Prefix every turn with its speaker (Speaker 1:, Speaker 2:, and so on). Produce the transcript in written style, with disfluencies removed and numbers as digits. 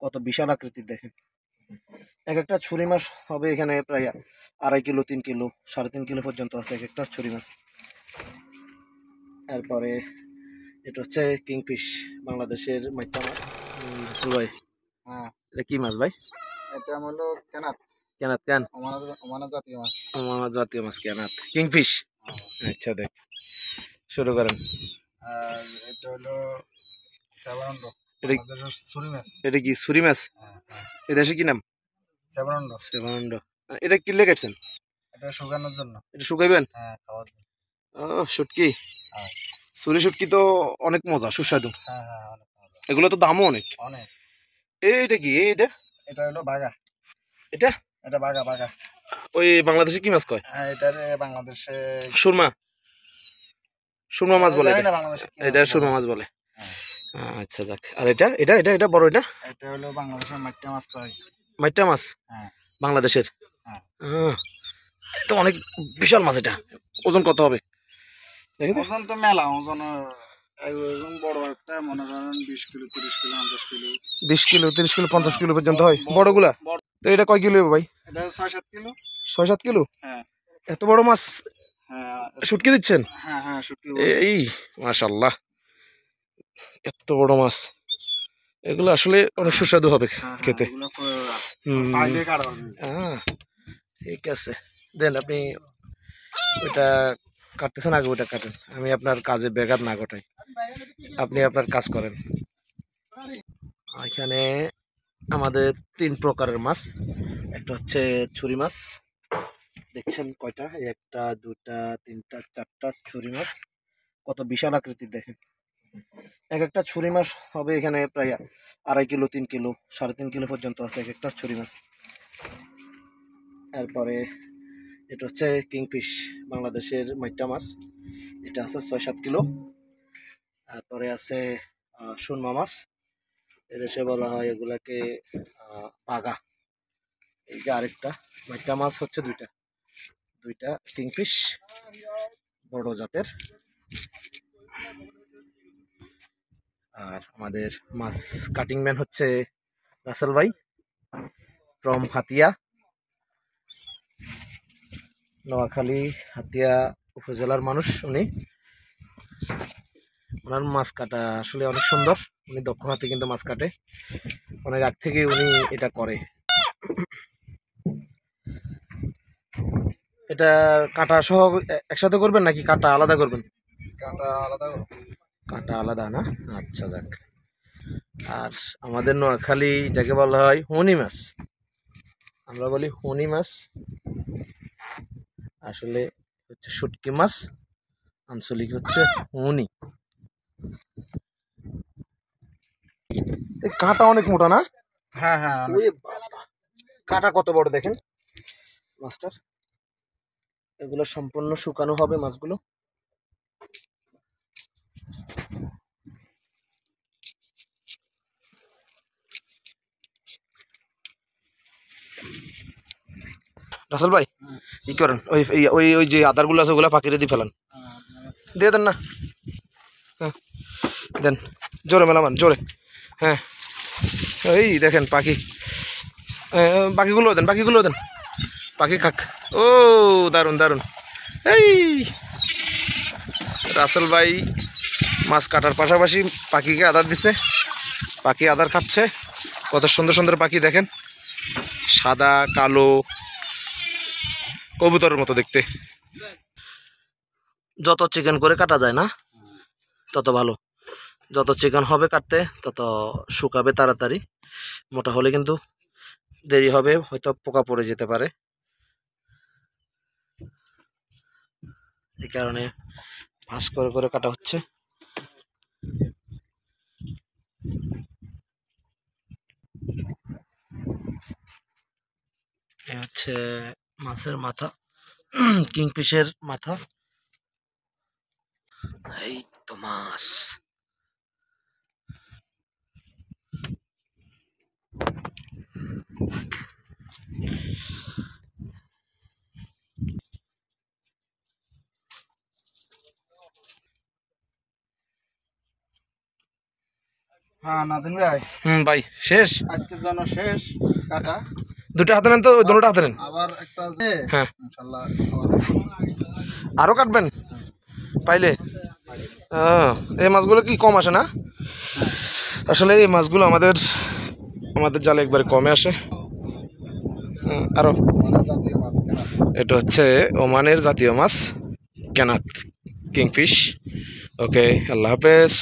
Speaker 1: কত বিশাল আকৃতির দেখেন। এক একটা ছুরি মাছ হবে এখানে প্রায় 2.5 কিলো, 3 কিলো, 3.5 কিলো পর্যন্ত আছে এক একটা ছুরি মাছ। এরপরে এটা হচ্ছে কিংফিশ, বাংলাদেশের মাইটা মাছ। ভাই,
Speaker 2: হ্যাঁ,
Speaker 1: এটা কি মাছ ভাই?
Speaker 2: এটা হলো কেনাত।
Speaker 1: কেনাত কেন?
Speaker 2: ওমানা জাতীয় মাছ।
Speaker 1: আমার জাতীয় মাছ কেনাত, কিংফিশ। আচ্ছা, দেখ শুরু করেন।
Speaker 2: আর এটা হলো সেভারন্ড,
Speaker 1: এটা
Speaker 2: বাংলাদেশের ছুরি মাছ।
Speaker 1: এটা কি ছুরি মাছ? এই দেশে কি নাম?
Speaker 2: সেভারন্ড।
Speaker 1: সেভান্ড। এটা কি লেগেছেন?
Speaker 2: এটা শুকানোর জন্য।
Speaker 1: এটা শুকাইবেন?
Speaker 2: হ্যাঁ, খাওয়ার জন্য।
Speaker 1: ও শুটকি।
Speaker 2: হ্যাঁ,
Speaker 1: ছুরি শুটকি তো অনেক মজা, সুস্বাদু।
Speaker 2: হ্যাঁ, হ্যাঁ, অনেক মজা।
Speaker 1: এগুলো তো দামও অনেক।
Speaker 2: অনেক।
Speaker 1: এইটা কি এটা?
Speaker 2: এটা হলো বাগা।
Speaker 1: এটা
Speaker 2: এটা বাগা বাগা।
Speaker 1: ওই বাংলাদেশে কি মাছ কয়?
Speaker 2: হ্যাঁ, এটারে বাংলাদেশে
Speaker 1: সুরমা, সুরমা মাছ বলে
Speaker 2: জানি
Speaker 1: এটা।
Speaker 2: না বাংলাদেশে কি মাছ
Speaker 1: এটা
Speaker 2: বলে।
Speaker 1: সুরমা মাছ বলে।
Speaker 2: হ্যাঁ,
Speaker 1: আচ্ছা যাক। আর এটা এটা এটা এটা বড়, এটা
Speaker 2: এটা হলো বাংলাদেশের মাট্টা মাছ কয়।
Speaker 1: মাইটা মাছ
Speaker 2: হ্যাঁ,
Speaker 1: বাংলাদেশের।
Speaker 2: হ্যাঁ।
Speaker 1: তো অনেক বিশাল মাছ এটা। ওজন কত হবে দেখি তো?
Speaker 2: ওজন তো মেলা ওজন। ওজন বড় একটা মনে করেন 20 kilo, 30 kilo, 50 kilo.
Speaker 1: 20 kilo, 30 kilo, 50 kilo পর্যন্ত হয় বড়গুলা। তো এটা কয় কিলো হবে ভাই?
Speaker 2: এটা 6-7 কিলো।
Speaker 1: 6-7 কিলো?
Speaker 2: হ্যাঁ,
Speaker 1: এত বড় মাছ
Speaker 2: হ্যাঁ,
Speaker 1: শুটকি দিচ্ছেন?
Speaker 2: হ্যাঁ, হ্যাঁ, শুটকি।
Speaker 1: এই মাশাআল্লাহ, এত বড় মাছ। এগুলো আসলে অনেক সুস্বাদু হবে খেতে। ঠিক আছে, দেন আপনি ওইটা কাটতেছেন, আগে ওইটা কাটেন, আমি আপনার কাজে ব্যাঘাত না ঘটাই, আপনি আপনার কাজ করেন। এখানে আমাদের 3 প্রকারের মাছ। একটা হচ্ছে ছুরি মাছ, দেখছেন কয়টা, একটা, দুটা, তিনটা, চারটা ছুরি মাছ। কত বিশাল আকৃতির দেখেন। এক একটা ছুরি মাছ হবে এখানে প্রায় 2.5 কিলো, 3 কিলো, 3.5 কিলো পর্যন্ত আছে এক একটা ছুরি মাছ। এরপরে এটা হচ্ছে কিংফিশ, বাংলাদেশের মাইটা মাছ। এটা আছে 6-7 কিলো। তারপরে আছে সুরমা মাছ, এদেশে বলা হয় এগুলাকে বাগা। এই যে আরেকটা মাইটা মাছ হচ্ছে দুইটা, দুইটা কিংফিশ বড় জাতের। আর আমাদের মাছ কাটিং ম্যান হচ্ছে রাসেল ভাই ফ্রম হাতিয়া, নোয়াখালী হাতিয়া উপজেলার মানুষ উনি। ওনার মাছ কাটা আসলে অনেক সুন্দর, উনি দক্ষ হাতে কিন্তু মাছ কাটে, অনেক আগ থেকে উনি এটা করে। এটা কাটা সহ একসাথে করবেন নাকি কাটা আলাদা করবেন?
Speaker 2: কাটা আলাদা।
Speaker 1: কাটা আলাদা না, আচ্ছা যাক। আর আমাদের নোয়াখালী এটাকে বলা হয় হুনি মাছ, আমরা বলি হুনি মাছ, আসলে হচ্ছে শুটকি মাছ, আঞ্চলিক হচ্ছে হুনি। এই কাঁটা অনেক মোটা না?
Speaker 2: হ্যাঁ, হ্যাঁ,
Speaker 1: কাঁটা কত বড় দেখেন মাছটার। এগুলো সম্পূর্ণ শুকানো হবে মাছগুলো। রাসেল ভাই কি করেন, ওই ওই ওই যে আদারগুলো আছে ওগুলো পাখিরে দিয়ে ফেলান, দিয়ে দেন না। হ্যাঁ দেন, জোরে মেলামান জোরে। হ্যাঁ এই দেখেন পাখি, বাকিগুলো দেন, বাকিগুলো দেন, পাখি খাক। ও দারুণ দারুণ। এই রাসেল ভাই মাছ কাটার পাশাপাশি পাখিকে আদার দিচ্ছে, পাখি আদার খাচ্ছে। কত সুন্দর সুন্দর পাখি দেখেন, সাদা কালো কবুতরের মতো দেখতে। যত চিকেন করে কাটা যায় না তত ভালো, যত চিকেন হবে কাটতে তত শুকাবে তাড়াতাড়ি, মোটা হলে কিন্তু দেরি হবে, হয়তো পোকা পড়ে যেতে পারে। এই কারণে ভাঁজ করে করে কাটা হচ্ছে। এ হচ্ছে মাছের মাথা, কিংফিশের মাথা। এই তো মাছ।
Speaker 2: হ্যাঁ নাদিন ভাই,
Speaker 1: ভাই শেষ,
Speaker 2: আজকের জন্য শেষ কাটা।
Speaker 1: দুটো হাতে নেন তো, ওই দুটোটা হাতে নেন।
Speaker 2: আবার একটা আছে,
Speaker 1: হ্যাঁ,
Speaker 2: ইনশাল্লাহ
Speaker 1: আরও কাটবেন পাইলে। এই মাছগুলো কি কম আসে না? আসলে এই মাছগুলো আমাদের জালে একবারে কমে আসে। আরও
Speaker 2: জাতীয় মাছ কেনা।
Speaker 1: এটা হচ্ছে ওমানের জাতীয় মাছ কেনাত কিংফিশ। ওকে, আল্লাহ হাফেজ।